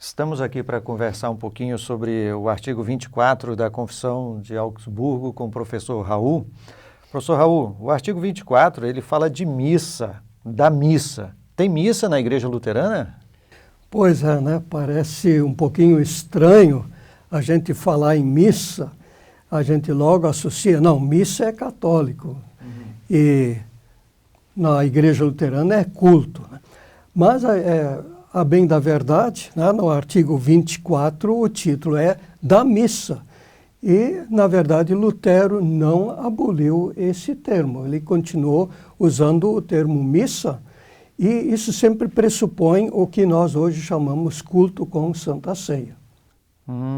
Estamos aqui para conversar um pouquinho sobre o artigo 24 da Confissão de Augsburgo com o professor Raul. Professor Raul, o artigo 24, ele fala de missa, da missa. Tem missa na Igreja Luterana? Pois é, né? Parece um pouquinho estranho a gente falar em missa, a gente logo associa, não, missa é católico, e na Igreja Luterana é culto, né? Mas a bem da verdade, né, no artigo 24, o título é da missa. E, na verdade, Lutero não aboliu esse termo. Ele continuou usando o termo missa, e isso sempre pressupõe o que nós hoje chamamos culto com Santa Ceia.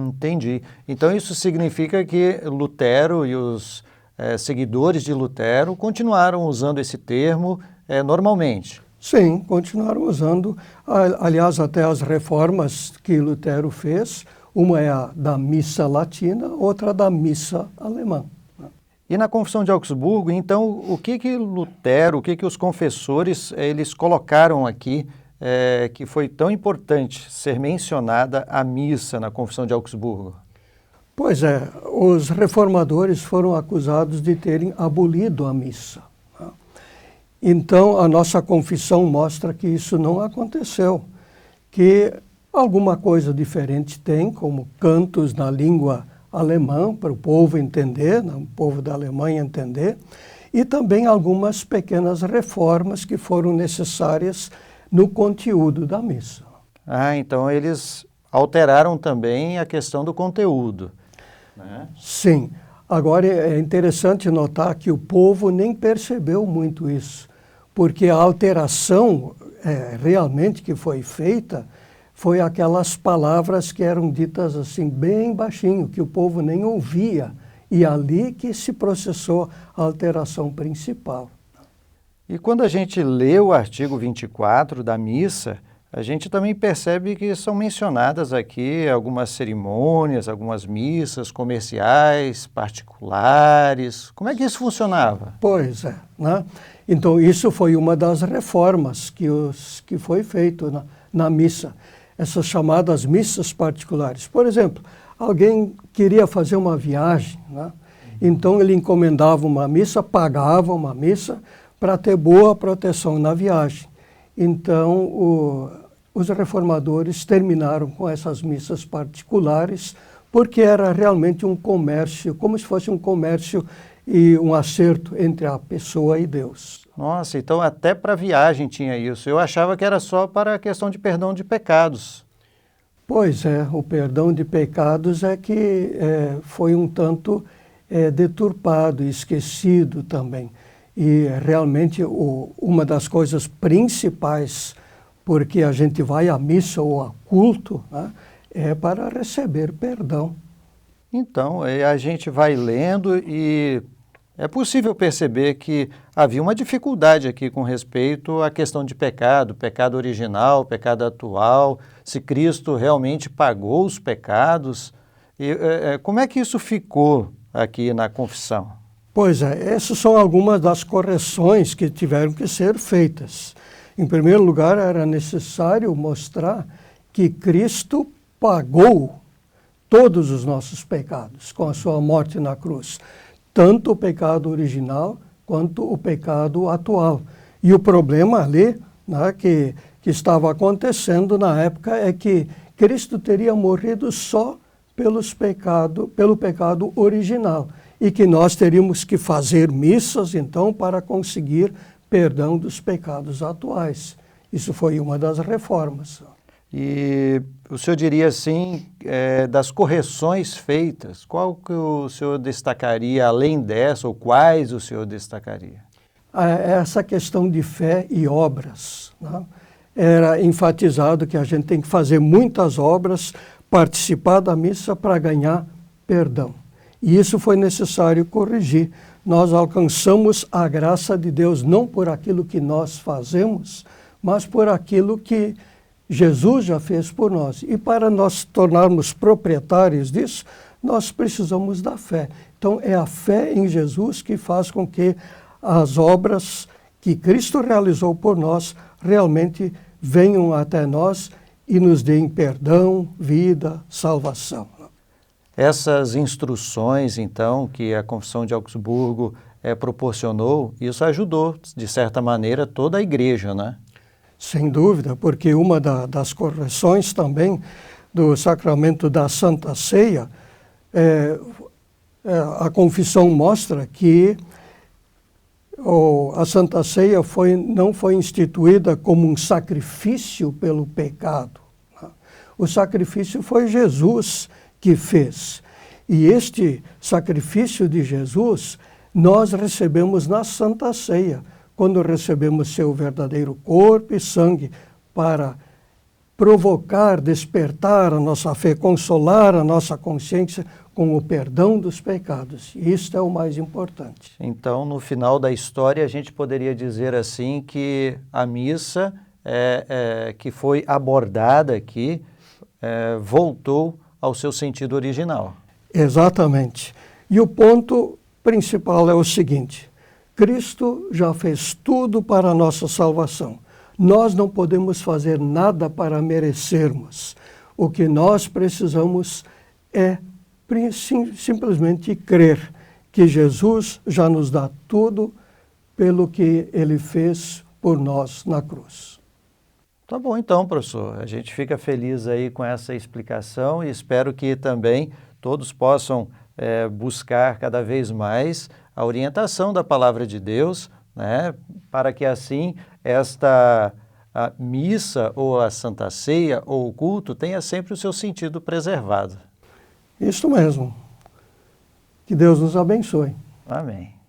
Entendi. Então isso significa que Lutero e os seguidores de Lutero continuaram usando esse termo normalmente? Sim, continuaram usando. Aliás, até as reformas que Lutero fez, uma é a da missa latina, outra da missa alemã. E na Confissão de Augsburgo, então, o que Lutero, o que os confessores, eles colocaram aqui que foi tão importante ser mencionada a missa na Confissão de Augsburgo? Pois é, os reformadores foram acusados de terem abolido a missa. Então, a nossa confissão mostra que isso não aconteceu, que alguma coisa diferente tem, como cantos na língua alemã, para o povo entender, o povo da Alemanha entender, e também algumas pequenas reformas que foram necessárias no conteúdo da missa. Então eles alteraram também a questão do conteúdo, né? Sim. Agora é interessante notar que o povo nem percebeu muito isso, porque a alteração realmente que foi feita foi aquelas palavras que eram ditas assim bem baixinho, que o povo nem ouvia, e ali que se processou a alteração principal. E quando a gente lê o artigo 24 da missa, a gente também percebe que são mencionadas aqui algumas cerimônias, algumas missas comerciais, particulares. Como é que isso funcionava? Pois é, né? Então isso foi uma das reformas que foi feito na missa, essas chamadas missas particulares. Por exemplo, alguém queria fazer uma viagem, né? Então ele encomendava uma missa, pagava uma missa para ter boa proteção na viagem. Então os reformadores terminaram com essas missas particulares, porque era realmente um comércio, como se fosse um comércio e um acerto entre a pessoa e Deus. Nossa, então até para viagem tinha isso. Eu achava que era só para a questão de perdão de pecados. Pois é, o perdão de pecados é que foi um tanto deturpado e esquecido também. E realmente uma das coisas principais porque a gente vai à missa ou a culto, né, é para receber perdão. Então, a gente vai lendo e é possível perceber que havia uma dificuldade aqui com respeito à questão de pecado, pecado original, pecado atual, se Cristo realmente pagou os pecados. E, como é que isso ficou aqui na confissão? Pois é, essas são algumas das correções que tiveram que ser feitas. Em primeiro lugar, era necessário mostrar que Cristo pagou todos os nossos pecados com a sua morte na cruz, tanto o pecado original quanto o pecado atual. E o problema ali, né, que estava acontecendo na época é que Cristo teria morrido só pelo pecado original e que nós teríamos que fazer missas, então, para conseguir perdão dos pecados atuais. Isso foi uma das reformas. E o senhor diria assim, das correções feitas, qual que o senhor destacaria além dessa, ou quais o senhor destacaria? Essa questão de fé e obras, né? Era enfatizado que a gente tem que fazer muitas obras, participar da missa para ganhar perdão. E isso foi necessário corrigir. Nós alcançamos a graça de Deus não por aquilo que nós fazemos, mas por aquilo que Jesus já fez por nós. E para nós tornarmos proprietários disso, nós precisamos da fé. Então é a fé em Jesus que faz com que as obras que Cristo realizou por nós realmente venham até nós e nos deem perdão, vida, salvação. Essas instruções, então, que a Confissão de Augsburgo proporcionou, isso ajudou, de certa maneira, toda a igreja, né? Sem dúvida, porque uma das correções também do sacramento da Santa Ceia, a confissão mostra que a Santa Ceia não foi instituída como um sacrifício pelo pecado. O sacrifício foi Jesus que fez. E este sacrifício de Jesus nós recebemos na Santa Ceia, quando recebemos seu verdadeiro corpo e sangue para provocar, despertar a nossa fé, consolar a nossa consciência com o perdão dos pecados. Isto é o mais importante. Então, no final da história, a gente poderia dizer assim que a missa que foi abordada aqui voltou ao seu sentido original. Exatamente. E o ponto principal é o seguinte: Cristo já fez tudo para a nossa salvação. Nós não podemos fazer nada para merecermos. O que nós precisamos é simplesmente crer que Jesus já nos dá tudo pelo que Ele fez por nós na cruz. Tá bom então, professor. A gente fica feliz aí com essa explicação e espero que também todos possam buscar cada vez mais a orientação da Palavra de Deus, né, para que assim a missa ou a Santa Ceia ou o culto tenha sempre o seu sentido preservado. Isso mesmo. Que Deus nos abençoe. Amém.